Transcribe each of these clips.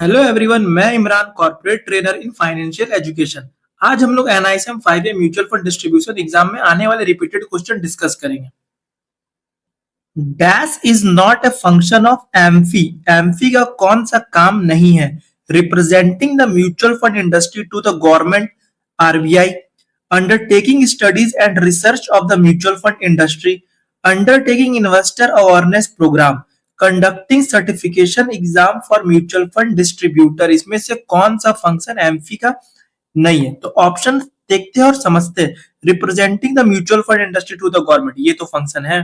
Hello everyone, मैं Imran, corporate trainer in financial education. आज हम लोग NISM 5A mutual fund distribution exam में आने वाले रिपीटेड क्वेश्चन डिस्कस करेंगे। Dash is not a function of AMFI. AMFI का कौन सा काम नहीं है? Representing the mutual fund industry to the government, RBI, undertaking studies and research of the mutual fund industry, undertaking investor awareness program, conducting certification exam for mutual fund distributor. इसमें से कौन सा फंक्शन एम्फी का नहीं है? तो option देखते हैं और समझते हैं। Representing the mutual fund industry to the government, ये तो फंक्शन है।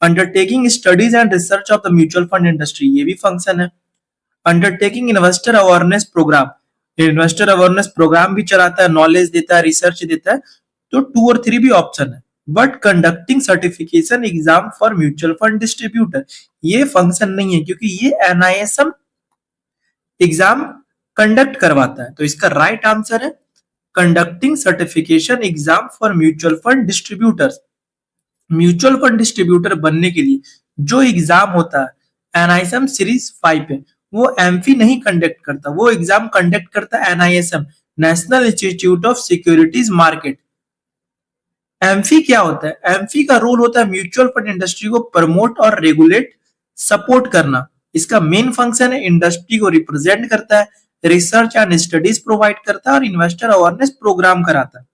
Undertaking studies and research of the mutual fund industry, ये भी फंक्शन है। Undertaking investor awareness program, investor awareness program भी चलाता है, नॉलेज देता है, रिसर्च देता है। तो 2 और 3 भी ऑप्शन है। But conducting certification exam for mutual fund distributor, ये फंक्शन नहीं है क्योंकि ये एनआईएसएम एग्जाम कंडक्ट करवाता है। तो इसका राइट आंसर है conducting certification exam for mutual fund distributors. Mutual fund distributor बनने के लिए जो एग्जाम होता है एनआईएसएम सीरीज 5 पे, वो एमफी नहीं कंडक्ट करता, वो एग्जाम कंडक्ट करता है NISM, national institute of securities market. AMFI क्या होता है? एमफी का रोल होता है म्यूचुअल फंड इंडस्ट्री को प्रमोट और रेगुलेट, सपोर्ट करना। इसका मेन फंक्शन है इंडस्ट्री को रिप्रेजेंट करता है, रिसर्च एंड स्टडीज प्रोवाइड करता है और इन्वेस्टर अवेयरनेस प्रोग्राम कराता है।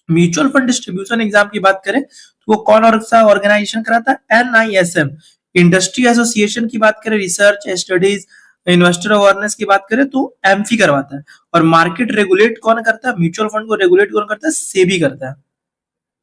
म्यूचुअल फंड डिस्ट्रीब्यूशन एग्जाम की बात करें तो वो कौन और सा ऑर्गेनाइजेशन कराता है? एनआईएसएम। इंडस्ट्री एसोसिएशन की बात करें, रिसर्च स्टडीज इन्वेस्टर अवेयरनेस की बात करें तो एमफी करवाता है। और मार्केट रेगुलेट कौन करता है? म्यूचुअल फंड को रेगुलेट कौन करता है? सेबी करता है।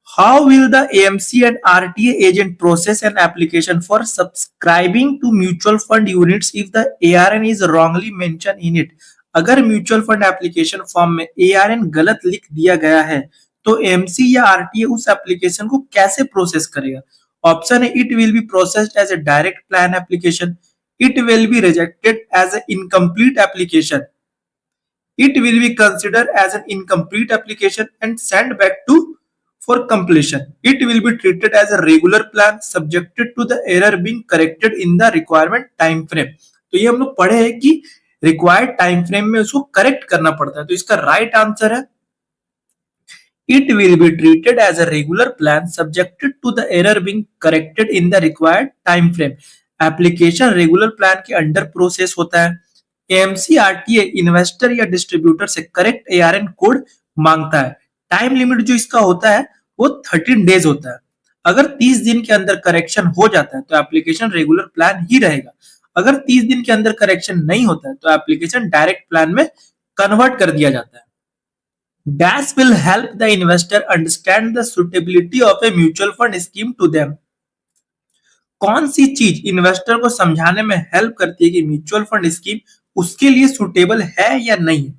How will the AMC and RTA agent process an application for subscribing to mutual fund units if the ARN is wrongly mentioned in it? अगर म्यूचुअल फंड एप्लीकेशन फॉर्म में ARN गलत लिख दिया गया है तो AMC या RTA उस एप्लीकेशन को कैसे प्रोसेस करेगा? ऑप्शन है it will be processed as a direct plan application, it will be rejected as a incomplete application, it will be considered as an incomplete application and sent back to for completion. It will be treated as a regular plan subjected to the error being corrected in the requirement time frame. तो ये हम लोग पढ़े हैं कि required time frame में उसको correct करना पड़ता है। तो इसका राइट आंसर है it will be treated as a regular plan subjected to the error being corrected in the required time frame. Application regular plan के अंडर प्रोसेस होता है। एएमसी आरटीए इन्वेस्टर या डिस्ट्रीब्यूटर से करेक्ट एआरएन कोड मांगता है। Time limit जो इसका होता है वो 13 डेज होता है। अगर 30 दिन के अंदर करेक्शन हो जाता है तो एप्लीकेशन रेगुलर प्लान ही रहेगा। अगर 30 दिन के अंदर करेक्शन नहीं होता है तो एप्लीकेशन डायरेक्ट प्लान में कन्वर्ट कर दिया जाता है। Dash will help the investor understand the suitability of a mutual fund scheme to them. कौन सी चीज इन्वेस्टर को समझाने में हेल्प करती है कि म्यूचुअल फंड स्कीम उसके लिए सुटेबल है या नहीं है?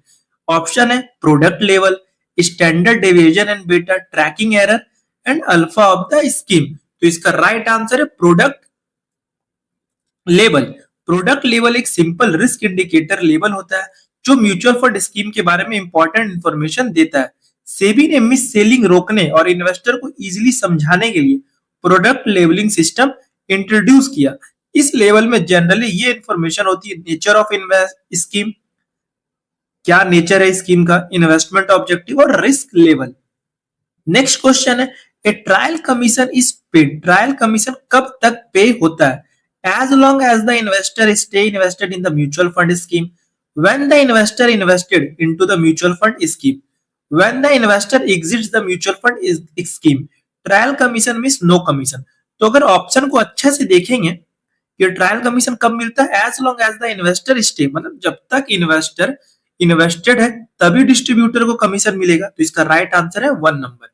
ऑप्शन है product level, standard deviation and beta, tracking error and alpha of the scheme. तो इसका राइट आंसर है प्रोडक्ट लेवल। प्रोडक्ट लेवल एक सिंपल रिस्क इंडिकेटर लेवल होता है जो म्यूचुअल फंड स्कीम के बारे में इंपॉर्टेंट इंफॉर्मेशन देता है। सेबी ने मिस सेलिंग रोकने और इन्वेस्टर को इजीली समझाने के लिए प्रोडक्ट लेवलिंग सिस्टम इंट्रोड्यूस किया। इस लेवल में जनरली ये इंफॉर्मेशन होती है नेचर ऑफ स्कीम, क्या नेचर है स्कीम का, इन्वेस्टमेंट ऑब्जेक्टिव और रिस्क लेवल। नेक्स्ट क्वेश्चन है a trial commission is paid. Trial commission कब तक पे होता है? As long as the investor stay invested in the mutual fund scheme, when the investor invested into the mutual fund scheme, when the investor exits the mutual fund scheme. Trial commission means no commission. तो अगर option को अच्छे से देखेंगे ये trial commission कब मिलता है? As long as the investor stay, मतलब जब तक इन्वेस्टर इन्वेस्टेड है तभी डिस्ट्रीब्यूटर को कमीशन मिलेगा। तो इसका राइट आंसर है 1 नंबर।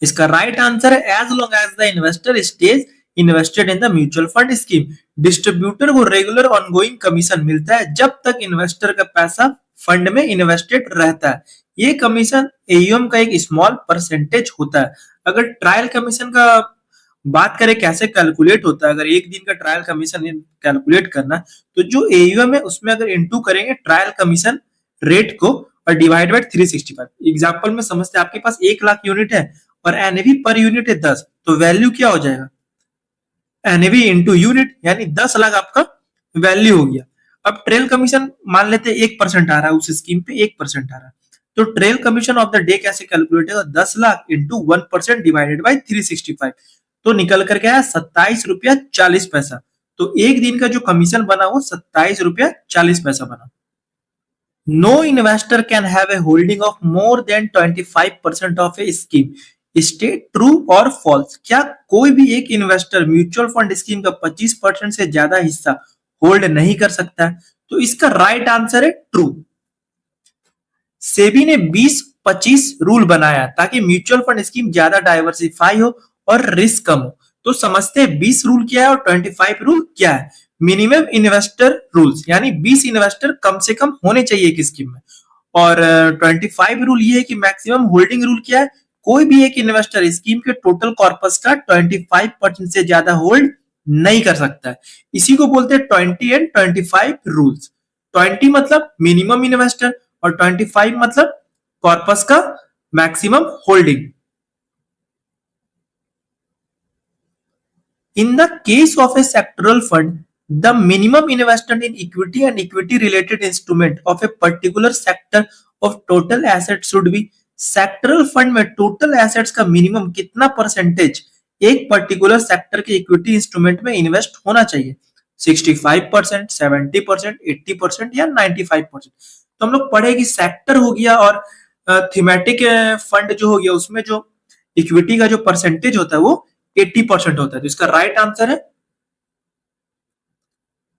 इसका राइट आंसर है as long as the investor stays invested in the mutual fund scheme. Distributor को रेगुलर ऑनगोइंग कमीशन मिलता है जब तक इन्वेस्टर का पैसा फंड में इन्वेस्टेड रहता है। ये कमीशन एयूएम का एक स्मॉल परसेंटेज होता है। अगर ट्रायल कमीशन का बात करें कैसे कैलकुलेट होता है, अगर एक दिन का ट्रायल कमीशन कैलकुलेट करना तो जो एयूएम है उसमें अगर इनटू करेंगे ट्रायल कमीशन रेट को और डिवाइड बाय 365। एग्जांपल में समझते हैं आपके पास 1 लाख यूनिट है और एनएवी पर यूनिट है 10, तो वैल्यू क्या हो जाएगा? एनएवी इंटू यूनिट, यानी 10 लाख आपका वैल्यू हो गया। अब ट्रेल कमीशन मान लेते हैं 1% आ रहा है, उस स्कीम पे 1% आ रहा है, तो trail commission of the day कैसे कैलकुलेट होगा? 10 लाख इंटू 1% डिवाइडेड बाई 365, तो निकल करके आया 27 रुपया 40 पैसा। तो एक दिन का जो कमीशन बना वो 27 रुपया 40 पैसा बना। No investor can have a holding of more than 25% of a scheme, state true और फॉल्स। क्या कोई भी एक इन्वेस्टर म्यूचुअल फंड स्कीम का 25% से ज्यादा हिस्सा होल्ड नहीं कर सकता है? तो इसका राइट आंसर है ट्रू। सेबी ने 20-25 रूल बनाया ताकि म्यूचुअल फंड स्कीम ज्यादा डाइवर्सिफाई हो और रिस्क कम हो। तो समझते हैं 20 रूल क्या है और 25 रूल क्या है। मिनिमम इन्वेस्टर रूल्स, यानी 20 इन्वेस्टर कम से कम होने चाहिए एक स्कीम में, और 25 रूल ये है कि मैक्सिमम होल्डिंग रूल क्या है? कोई भी एक इन्वेस्टर स्कीम के टोटल कॉर्पस का 25% से ज्यादा होल्ड नहीं कर सकता है। इसी को बोलते हैं 20 एंड 25 रूल्स। 20 मतलब मिनिमम इन्वेस्टर और 25 मतलब कॉर्पस का maximum holding. In the case of a sectoral fund, the minimum investment in equity and equity related instrument of a particular sector of total assets should be। Sectoral fund में total assets का minimum कितना percentage एक particular sector के equity instrument में invest होना चाहिए? 65%, 70%, 80% या 95%? तो हम लोग पढ़े कि सेक्टर हो गया और थीमेटिक फंड जो हो गया उसमें जो इक्विटी का जो परसेंटेज होता है वो 80% होता है। तो इसका राइट आंसर है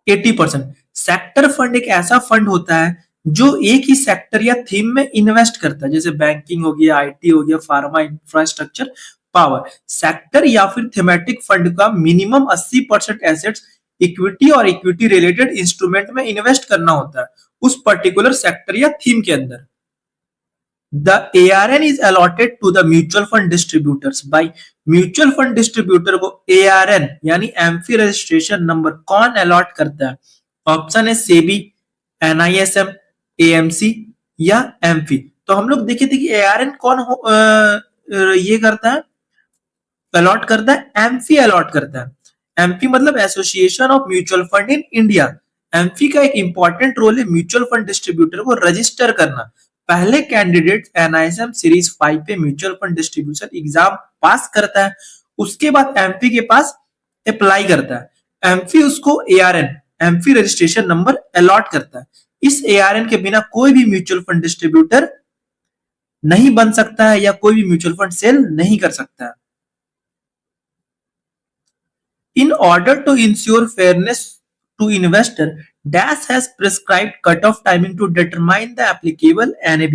80%। सेक्टर फंड एक ऐसा फंड होता है जो एक ही सेक्टर या थीम में इन्वेस्ट करता है, जैसे बैंकिंग हो गया, आईटी हो गया, फार्मा, इंफ्रास्ट्रक्चर, पावर। सेक्टर या फिर थीमेटिक फंड का मिनिमम 80% एसेट्स इक्विटी और इक्विटी रिलेटेड इंस्ट्रूमेंट में इन्वेस्ट करना होता है उस पर्टिकुलर सेक्टर या थीम के अंदर। The ARN is allotted to the mutual fund distributors by mutual fund distributor को ARN यानी एम्फी रजिस्ट्रेशन नंबर कौन अलॉट करता है? ऑप्शन है सेबी, NISM, AMC या एम्फी। तो हम लोग देखे थे कि ARN कौन ये करता है, अलॉट करता है? एम्फी अलॉट करता है। एम्फी मतलब association of mutual fund in India. Amphi का एक इंपॉर्टेंट रोल है म्यूचुअल फंड डिस्ट्रीब्यूटर को रजिस्टर करना। पहले कैंडिडेट NISM सीरीज 5 पे म्यूचुअल फंड डिस्ट्रीब्यूशन एग्जाम पास करता है, उसके बाद एम्फी के पास अप्लाई करता है। एम्फी उसको ARN AMFI registration number allot करता है। इस ARN के बिना कोई भी म्यूचुअल फंड डिस्ट्रीब्यूटर नहीं बन सकता है या कोई भी म्यूचुअल फंड सेल नहीं कर सकता है। In order to ensure fairness to investor, Dash has prescribed cutoff timing to determine the applicable NAV।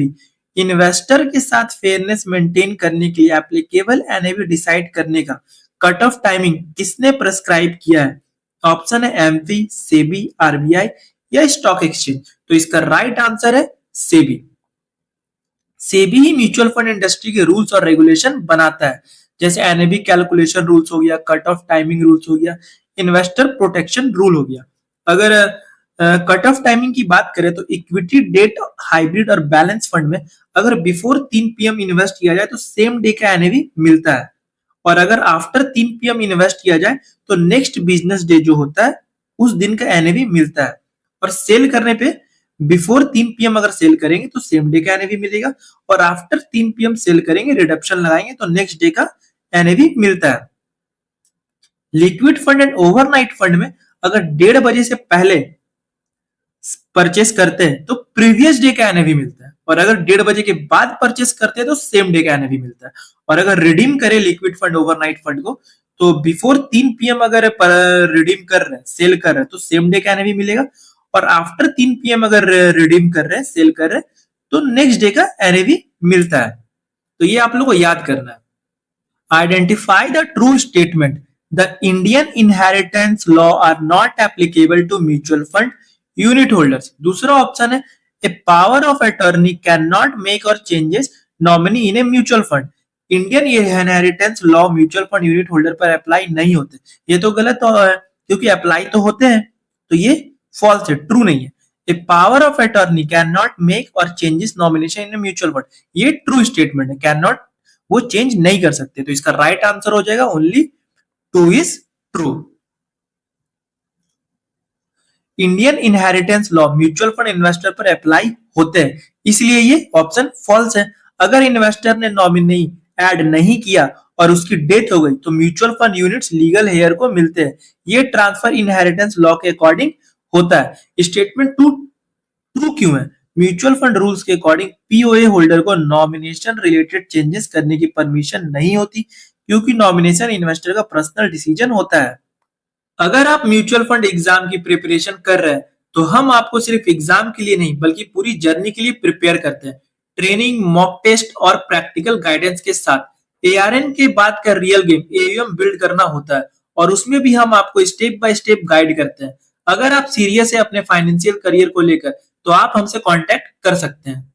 Investor के साथ फेयरनेस मेंटेन करने के लिए एप्लीकेबल NAV डिसाइड करने का कट ऑफ टाइमिंग किसने प्रेस्क्राइब किया है? ऑप्शन है एम्फी, सेबी, RBI या स्टॉक एक्सचेंज। तो इसका राइट आंसर है सेबी। सेबी ही म्यूचुअल फंड इंडस्ट्री के रूल्स और रेगुलेशन बनाता है, जैसे NAV कैलकुलेशन रूल्स हो गया, कट ऑफ टाइमिंग रूल्स हो गया, इन्वेस्टर प्रोटेक्शन रूल हो गया। अगर कट ऑफ टाइमिंग की बात करें तो इक्विटी, डेट, हाइब्रिड और बैलेंस फंड में अगर बिफोर 3 PM इन्वेस्ट किया जाए तो सेम डे का NAV मिलता है, और अगर आफ्टर 3 PM इन्वेस्ट किया जाए तो नेक्स्ट बिजनेस डे जो होता है उस दिन का NAV मिलता है। और सेल करने पे बिफोर 3 PM अगर सेल करेंगे तो सेम डे का NAV मिलेगा, और आफ्टर 3 PM सेल करेंगे, रिडक्शन लगाएंगे तो नेक्स्ट डे का NAV मिलता है। Liquid fund and overnight fund में अगर 1:30 बजे से पहले परचेस करते हैं तो प्रीवियस डे का NAV मिलता है, और अगर 1:30 बजे के बाद परचेस करते हैं तो सेम डे का NAV मिलता है। और अगर रिडीम करें लिक्विड फंड ओवरनाइट फंड को तो बिफोर 3 PM अगर रिडीम कर रहे हैं, सेल कर रहे हैं तो सेम डे का NAV मिलेगा, और आफ्टर 3 PM अगर रिडीम कर रहे हैं, सेल कर रहे हैं तो नेक्स्ट डे का NAV मिलता है। तो ये आप लोग को याद करना है। Identify the true statement. The Indian inheritance law are not applicable to mutual fund unit holders। दूसरा ऑप्शन है a power of attorney cannot make or changes nominee in a mutual fund। Indian inheritance law mutual fund unit holder पर apply नहीं होते। ये तो गलत है क्योंकि अप्लाई तो होते हैं, तो ये फॉल्स है, ट्रू नहीं है। A power of attorney can not make or changes nomination in mutual fund, ये ट्रू स्टेटमेंट है, कैन नॉट, वो चेंज नहीं कर सकते। तो इसका राइट आंसर हो जाएगा only 2 is true। Indian inheritance law mutual fund investor पर अप्लाई होते हैं, इसलिए ये ऑप्शन फॉल्स है। अगर इन्वेस्टर ने नॉमिनी ऐड नहीं किया और उसकी डेथ हो गई तो mutual fund units legal heir को मिलते हैं। ये ट्रांसफर इनहेरिटेंस लॉ के अकॉर्डिंग होता है। स्टेटमेंट टू ट्रू क्यों है? म्यूचुअल फंड रूल्स के अकॉर्डिंग पीओए होल्डर को नॉमिनेशन रिलेटेड चेंजेस करने की परमिशन नहीं होती, क्योंकि नॉमिनेशन इन्वेस्टर का पर्सनल डिसीजन होता है। अगर आप म्यूचुअल फंड एग्जाम की प्रिपरेशन कर रहे हैं तो हम आपको सिर्फ एग्जाम के लिए नहीं बल्कि पूरी जर्नी के लिए प्रिपेयर करते हैं। ट्रेनिंग, मॉक टेस्ट और प्रैक्टिकल गाइडेंस के साथ एआरएन के बाद का रियल गेम एयूएम बिल्ड करना होता है, और उसमें भी हम आपको स्टेप बाय स्टेप गाइड करते हैं। अगर आप सीरियस है अपने फाइनेंशियल करियर को लेकर तो आप हमसे कांटेक्ट कर सकते हैं।